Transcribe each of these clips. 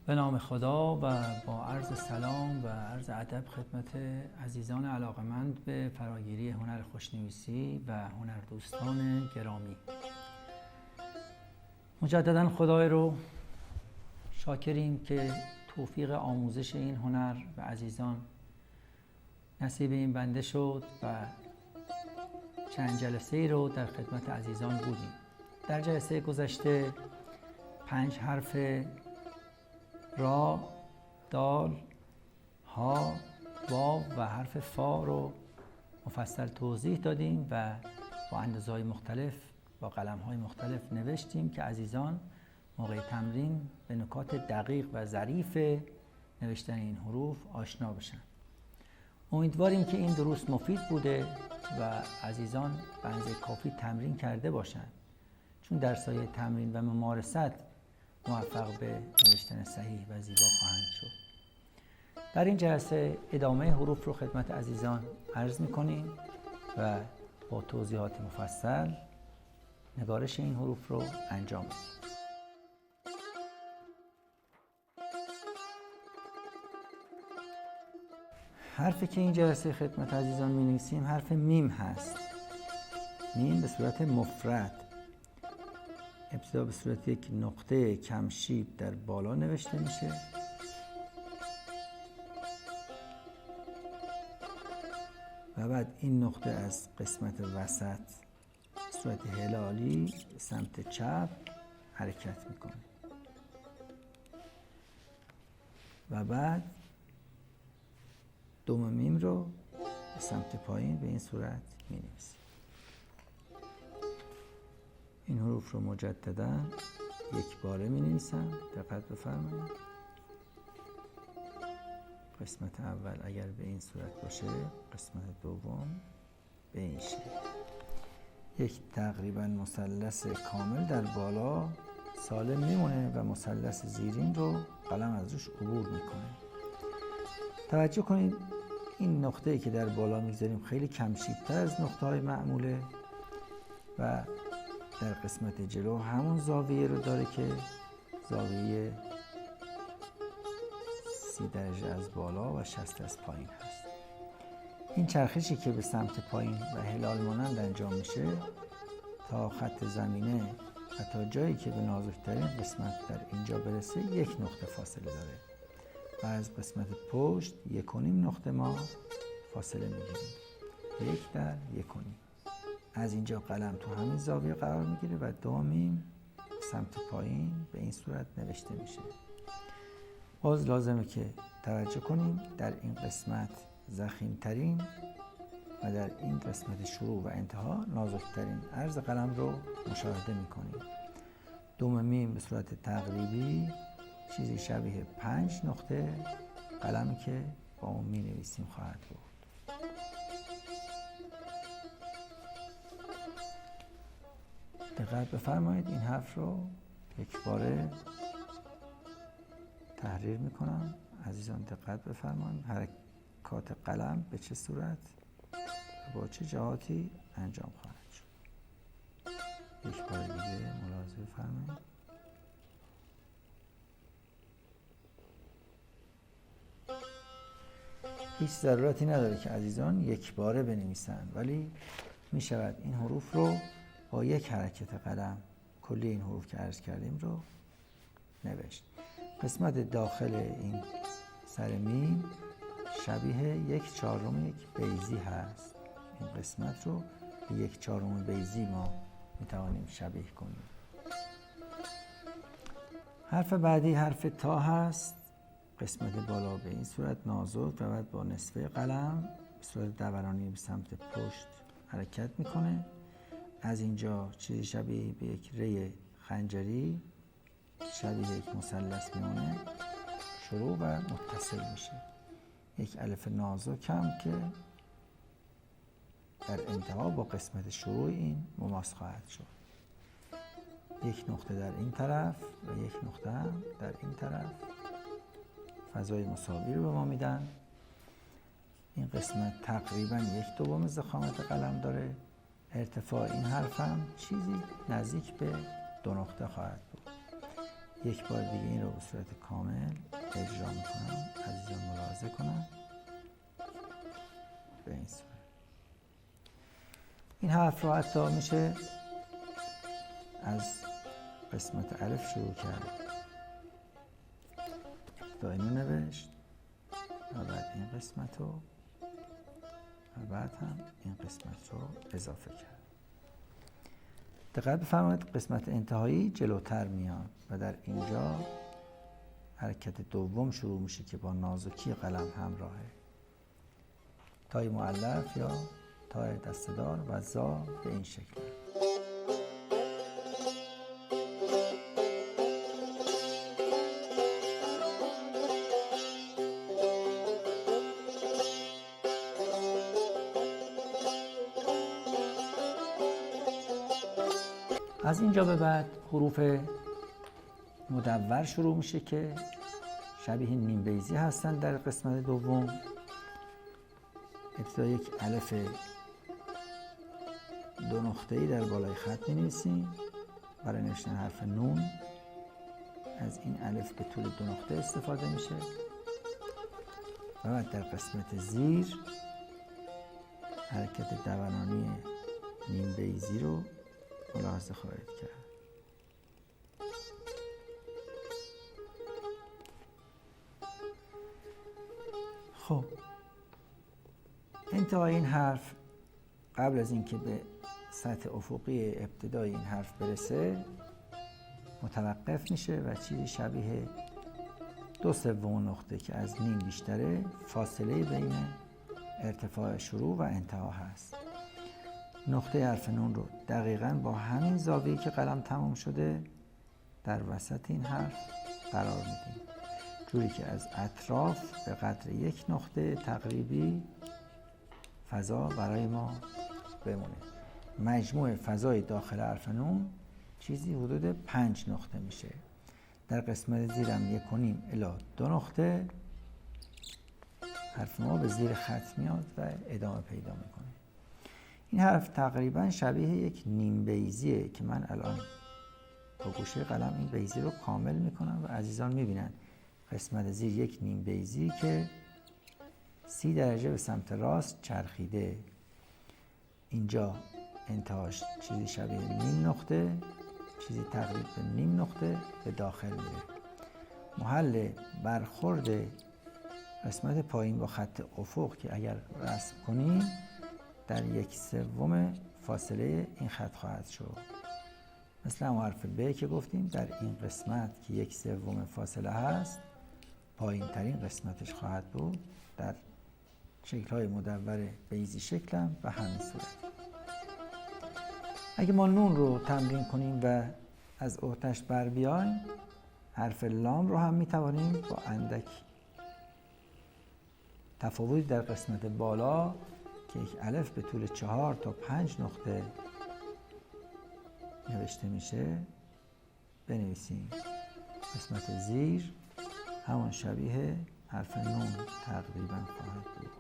به نام خدا و با عرض سلام و عرض ادب خدمت عزیزان علاقمند به فراگیری هنر خوشنویسی و هنردوستان گرامی. مجددا خدای رو شاکریم که توفیق آموزش این هنر و عزیزان نصیب این بنده شد و چند جلسه ای رو در خدمت عزیزان بودیم. در جلسه گذشته 5 حرف را، دال، ها، واو و حرف فا رو مفصل توضیح دادیم و با اندازه‌های مختلف با قلم‌های مختلف نوشتیم که عزیزان موقع تمرین به نکات دقیق و ظریف نوشتن این حروف آشنا بشن. امیدواریم که این دروس مفید بوده و عزیزان به اندازه کافی تمرین کرده باشند، چون در سایه تمرین و ممارست موفق به نوشتن صحیح و زیبا خواهند شد. در این جلسه ادامه حروف رو خدمت عزیزان عرض می‌کنیم و با توضیحات مفصل نگارش این حروف رو انجام میدیم. حرفی که این جلسه خدمت عزیزان می‌نویسیم حرف میم هست. میم به صورت مفرد، ابتدا به صورت یک نقطه کمشیب در بالا نوشته میشه و بعد این نقطه از قسمت وسط به صورت هلالی به سمت چپ حرکت میکنه و بعد دوم میم رو به سمت پایین به این صورت مینویسیم. این حروف رو مجددا یک باره می نویسم. دقت بفرمایید. قسمت اول اگر به این صورت باشه، قسمت دوم به این شکل. یک تقریبا مثلث کامل در بالا سالم میمونه و مثلث زیرین رو قلم از روش عبور میکنه. توجه کنید این نقطه‌ای که در بالا میذاریم خیلی کمشیب‌تر از نقطه‌های معموله و در قسمت جلو همون زاویه رو داره که زاویه 30 درجه از بالا و 60 از پایین هست. این چرخشی که به سمت پایین و هلال مانند انجام میشه تا خط زمینه و تا جایی که به نازکترین قسمت در اینجا برسه 1 نقطه فاصله داره و از قسمت پشت 1.5 نقطه ما فاصله میگیریم. 1 در 1.5. از اینجا قلم تو همین زاویه قرار میگیره و دو میم سمت پایین به این صورت نوشته میشه. باز لازمه که توجه کنیم در این قسمت ضخیم‌ترین و در این قسمت شروع و انتها نازکترین عرض قلم رو مشاهده میکنیم. دوم میم به صورت تقریبی چیزی شبیه 5 نقطه قلمی که با اون می نویسیم خواهد بود. دقت بفرمایید. این حرف رو یک باره تحریر میکنم. عزیزان دقت بفرمایید حرکات قلم به چه صورت و با چه جهاتی انجام خواهد شد. یک بار دیگه ملاحظه بفرمایید. هیچ ضرورتی نداره که عزیزان یک باره بنویسن، ولی می شود این حروف رو با یک حرکت قلم کلی این حروف که عرض کردیم رو نوشت. قسمت داخل این سر میم شبیه 1/4 یک بیضی هست. این قسمت رو به 1/4 بیضی ما می توانیم شبیه کنیم. حرف بعدی حرف تا هست. قسمت بالا به این صورت نازک و بعد با نصفه قلم به صورت دورانی به سمت پشت حرکت میکنه. از اینجا چیزی شبیه به یک ری خنجری شبیه یک مثلث میمونه شروع و متصل میشه. یک الف نازک هم که در انتها با قسمت شروع این مماس خواهد شد. 1 نقطه در این طرف و 1 نقطه هم در این طرف فضای مساوی رو به ما میدن. این قسمت تقریبا 1/2 ضخامت قلم داره. ارتفاع این حرف هم چیزی نزدیک به 2 نقطه خواهد بود. یک بار دیگه این رو به صورت کامل اجرا میکنم، عزیزان ملاحظه کنم. به این صورت این حرف رو حتی میشه از قسمت الف شروع کرد، ابتدا اینو نوشت و بعد این قسمت رو و بعد هم این قسمت رو اضافه کرد. دقت بفرمایید قسمت انتهایی جلوتر میاد و در اینجا حرکت دوم شروع میشه که با نازکی قلم همراهه. تای مؤلف یا تای دسته‌دار و زا به این شکل. از اینجا به بعد حروف مدور شروع میشه که شبیه نیم بیضی هستند. در قسمت دوم ابتدا یک الف دو نقطه‌ای در بالای خط می‌نویسیم برای نوشتن حرف نون. از این الف به طول دو نقطه استفاده میشه و بعد در قسمت زیر حرکت دورانی نیم بیضی رو ملاحظه خواهید کرد. خب انتهای این حرف قبل از اینکه به سطح افقی ابتدای این حرف برسه متوقف میشه و چیزی شبیه 2/3 نقطه که از نیم بیشتره فاصله بین ارتفاع شروع و انتها هست. نقطه حرف نون رو دقیقاً با همین زاویه‌ای که قلم تمام شده در وسط این حرف قرار میدیم، جوری که از اطراف به قدر یک نقطه تقریبی فضا برای ما بمونه. مجموع فضای داخل حرف نون چیزی حدود 5 نقطه میشه. در قسمت زیرم 1.5 الی 2 نقطه حرف ما به زیر خط میاد و ادامه پیدا میکنه. این حرف تقریبا شبیه یک نیم بیضیه که من الان با گوشه قلم این بیضی رو کامل میکنم و عزیزان میبینن قسمت زیر یک نیم بیضی که 30 درجه به سمت راست چرخیده. اینجا انتهاش چیزی شبیه نیم نقطه، چیزی تقریبا نیم نقطه به داخل میره. محل برخورد قسمت پایین با خط افق که اگر رسم کنیم در 1/3 فاصله این خط خواهد شد. مثل هم حرف ب که گفتیم در این قسمت که 1/3 فاصله هست پایین ترین قسمتش خواهد بود. در شکل‌های مدور بیضی شکل هم به همین صورت. اگه ما نون رو تمرین کنیم و از عهده‌اش بر بیایم، حرف لام رو هم میتوانیم با اندک تفاوتی در قسمت بالا که یک الف به طول 4 تا 5 نقطه نوشته میشه بنویسیم. قسمت زیر همان شبیه حرف نون تقریبا خواهد بود.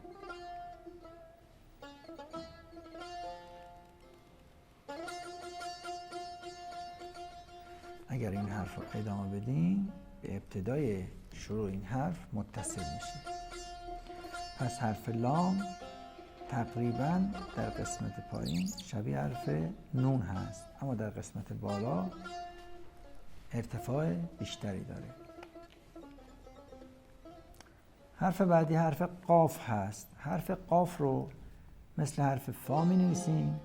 اگر این حرف رو ادامه بدیم به ابتدای شروع این حرف متصل میشه. پس حرف لام تقریبا در قسمت پایین شبیه حرف نون هست، اما در قسمت بالا ارتفاع بیشتری داره. حرف بعدی حرف قاف هست. حرف قاف رو مثل حرف فا می نویسیم،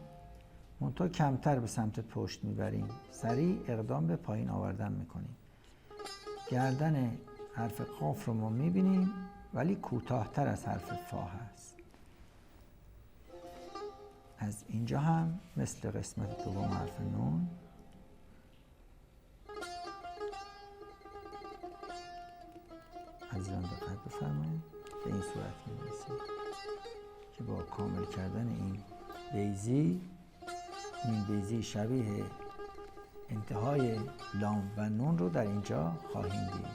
منتها کمتر به سمت پشت میبریم، سریع اقدام به پایین آوردن میکنیم. گردن حرف قاف رو ما میبینیم ولی کوتاه‌تر از حرف فا هست. از اینجا هم مثل قسمت دوم حرف نون عزیزان دقت بفرمایید به این صورت می‌نویسیم که با کامل کردن این بیضی، این بیضی شبیه انتهای لام و نون رو در اینجا خواهیم دید.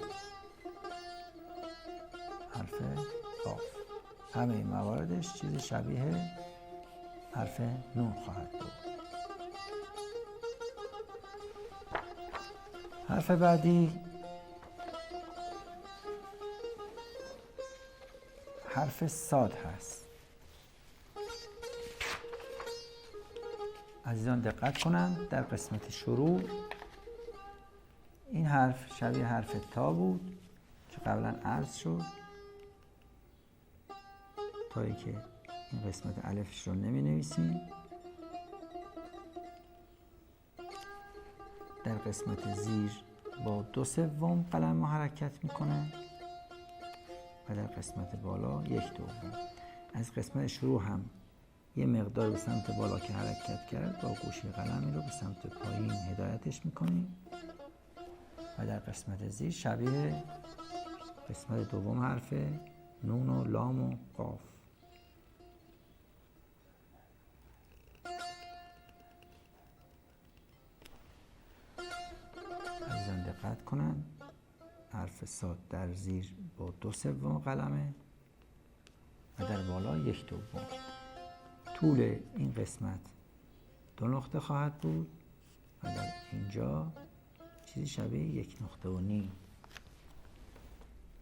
حرف قاف همه مواردش چیز شبیه حرف نون خواهد بود. حرف بعدی حرف صاد هست. عزیزان دقت کنند در قسمت شروع این حرف شبیه حرف تا بود که قبلا عرض شد، تایی که این قسمت الفش رو نمی نویسیم. در قسمت زیر با 2/3 قلم ما حرکت میکنه و در قسمت بالا 1/2. از قسمت شروع هم یه مقدار به سمت بالا که حرکت کرد با گوشه قلمی رو به سمت پایین هدایتش میکنیم و در قسمت زیر شبیه قسمت دوم حرف نون و لام و قاف. عزیزان دقت کنن حرف صاد در زیر با 2/3 قلمه و در بالا 1/2. طول این قسمت 2 نقطه خواهد بود و در اینجا چیزی شبیه 1.5 نقطه.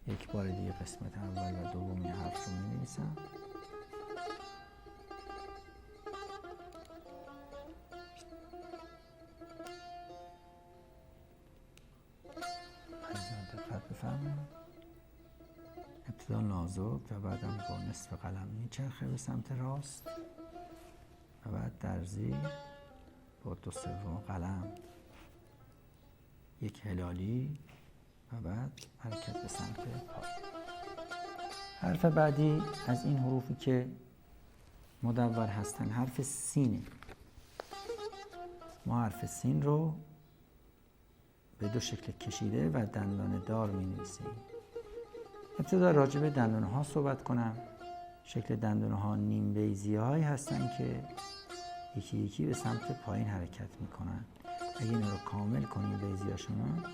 یک بار دیگه قسمت اول و دومی حرف رو می نویسم. دقت بفرمایید. ابتدا نازک و بعدم با نصف قلم میچرخه به سمت راست و بعد در زیر با 2/3 قلم یک هلالی و بعد حرکت به سمت پا. حرف بعدی از این حروفی که مدور هستن حرف سینه. ما حرف سین رو به 2 شکل کشیده و دندان دار می نویسیم. ابتدا راجع به دندانه ها صحبت کنم. شکل دندانه ها نیم بیضی هایی هستن که یکی یکی به سمت پایین حرکت می کنن. اگه این رو کامل کنیم بیضی هاشون،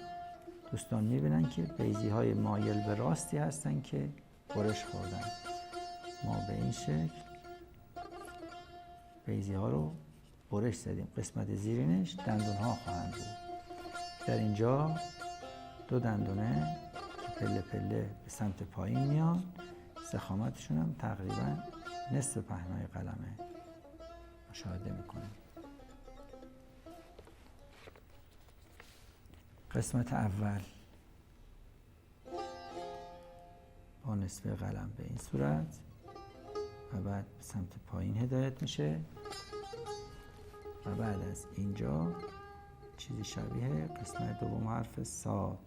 دوستان می بینن که بیضی های مایل به راستی هستن که برش خوردن. ما به این شکل بیضی ها رو برش زدیم. قسمت زیرینش دندان ها خواهند بود. در اینجا 2 دندانه که پله پله به سمت پایین میان، ضخامتشون هم تقریبا نصف پهنای قلمه مشاهده میکنیم. قسمت اول با نصف قلم به این صورت و بعد به سمت پایین هدایت میشه و بعد از اینجا چیزی شبیه قسمت دوم حرف صاد.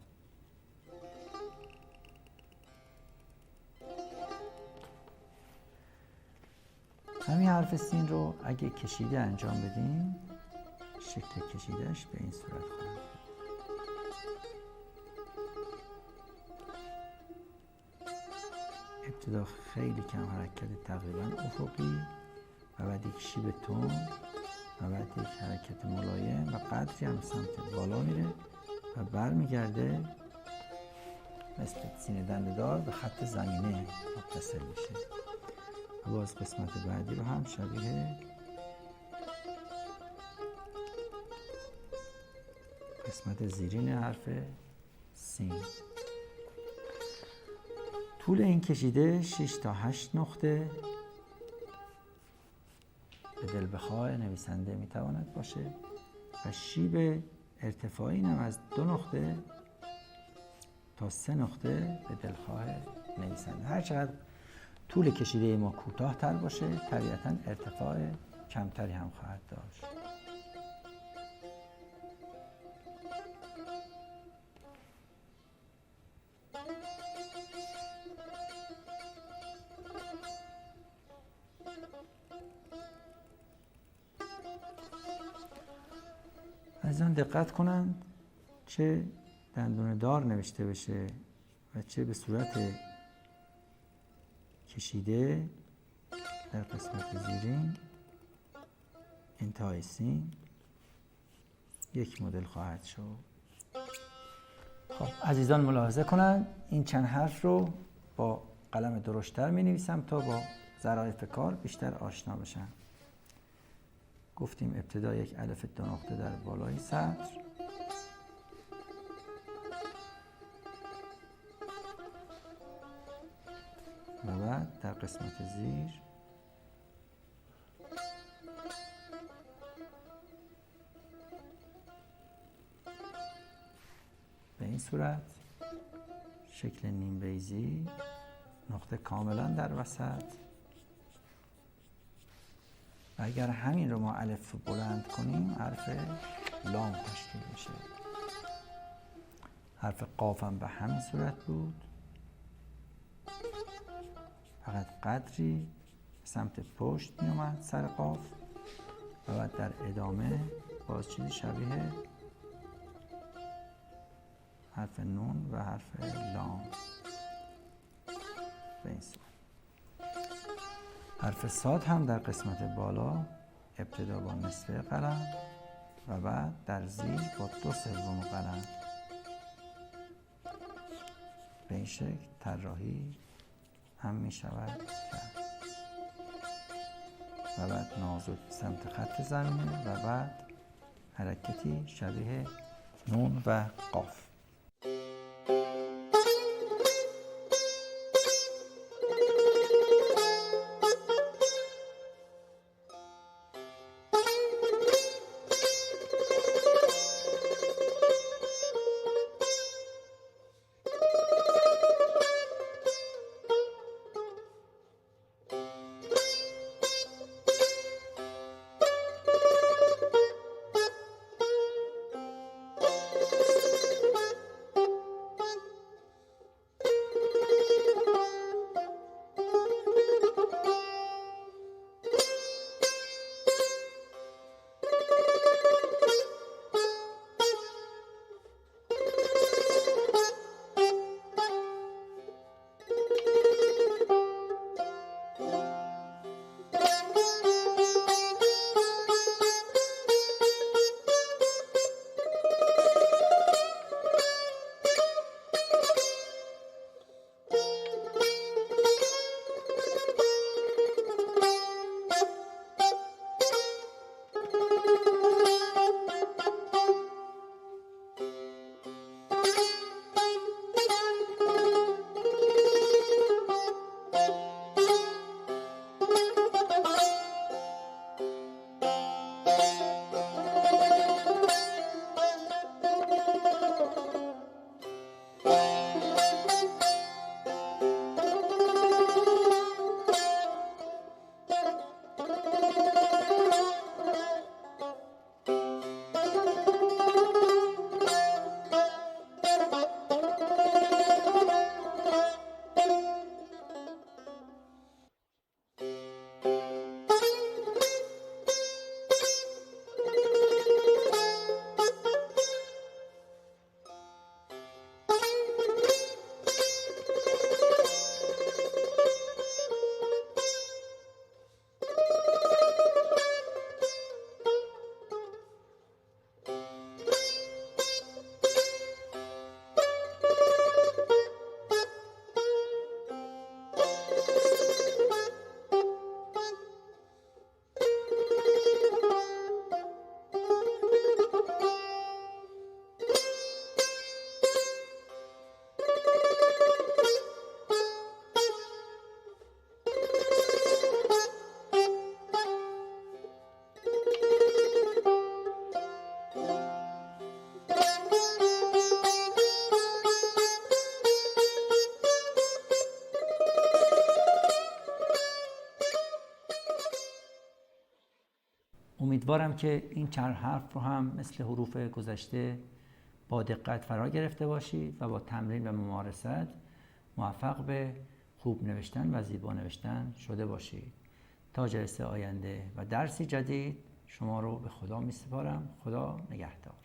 همین حرف سین رو اگه کشیده انجام بدیم شکل کشیدهش به این صورت خواهد بود. ابتدا خیلی کم حرکت تقریبا افقی و بعد یک شیب تند و بعد یک حرکت ملایم و قدری هم سمت بالا میره و برمیگرده مثل سینه دنده‌دار به خط زمینه متصل میشه. و باز قسمت بعدی رو هم شبیه قسمت زیرین حرف سین. طول این کشیده 6 تا 8 نقطه به دل بخواه نویسنده میتواند باشه و شیب ارتفاعی این هم از 2 نقطه تا 3 نقطه به دلخواه نویسنده. هر چقدر طول کشیده ما کوتاه تر باشه طبیعتاً ارتفاع کمتری هم خواهد داشت. از آن دقت کنند چه دندون دار نوشته بشه و چه به صورت کشیده در قسمت زیرین انتهای سین یک مدل خواهد شد. خب عزیزان ملاحظه کنند این چند حرف رو با قلم درشتر می نویسم تا با ظرافت کار بیشتر آشنا بشن. گفتیم ابتدا یک الف 2 نقطه در بالای سطر و بعد در قسمت زیر به این صورت شکل نیم بیضی، نقطه کاملا در وسط. و اگر همین رو ما الف بلند کنیم حرف لام تشکیل میشه. حرف قاف هم به همین صورت بود، فقط قدری سمت پشت می اومد سر قاف و بعد در ادامه باز چیزی شبیه حرف نون و حرف لام به این صورت. حرف صاد هم در قسمت بالا ابتدا با نصفه قلم و بعد در زیر با 2/3 قلم به این شکل طراحی هم می شود کرد. و بعد نازک سمت خط زمینه و بعد حرکتی شبیه نون و قاف. امیدوارم که این چند حرف رو هم مثل حروف گذشته با دقت فرا گرفته باشید و با تمرین و ممارست موفق به خوب نوشتن و زیبا نوشتن شده باشید. تا جلسه آینده و درسی جدید شما رو به خدا می سپارم. خدا نگهدار.